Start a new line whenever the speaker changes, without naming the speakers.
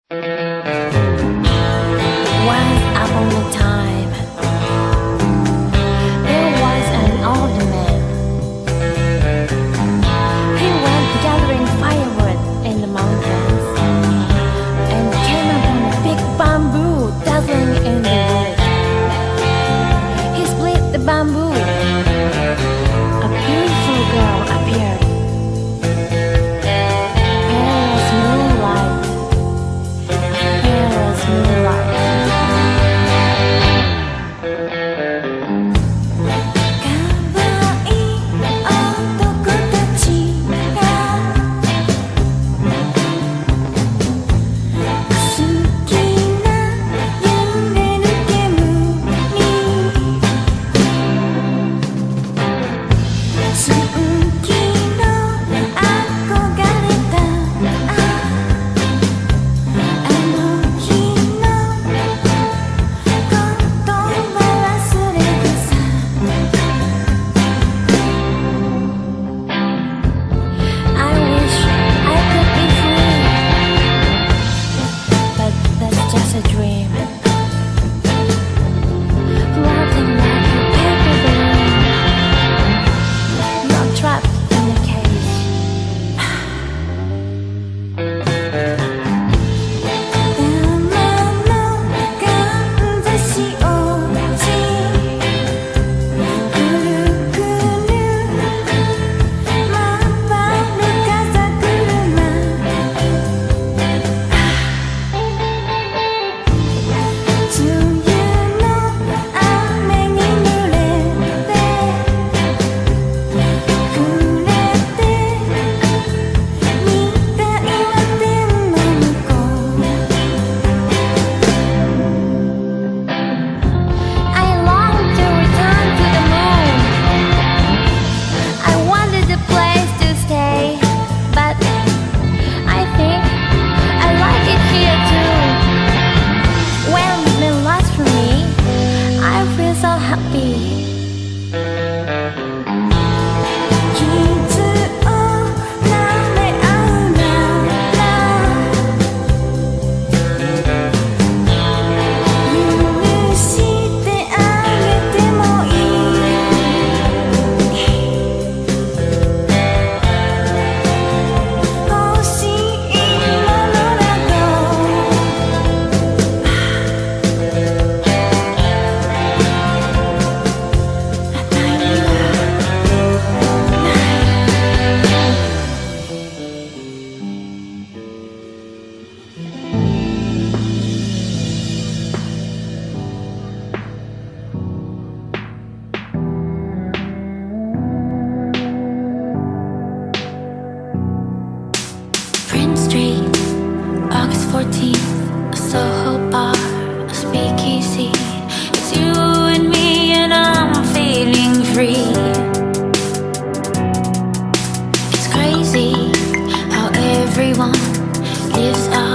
Once upon a time, there was an old man. He went gathering firewood in the mountains and came upon a big bamboo dazzling in the woods. He split the bamboo. A beautiful girl appeared. Paris moonlight. Paris moonlight. 可愛い男たちが好きな揺れる煙に好きの憧れたあの日のことは忘れるさ I wish I could be free, but that's just a dream. Floating like a paper balloon, not trapped in a cage. 玉のかんざし落ちくるくる回る風車梅雨の雨に濡れて触れてみたいな天の向こう I long to return to the moon. I wanted a place to stay, but I think I like it here too. When it lasts for me, I feel so happy. 傷を舐め合うなら許してあげてもいい欲しいものなどあたりはない Prince Street, August 14th, a Soho bar, a speakeasy. It's you and me, and I'm feeling free. It's crazy how everyone lives out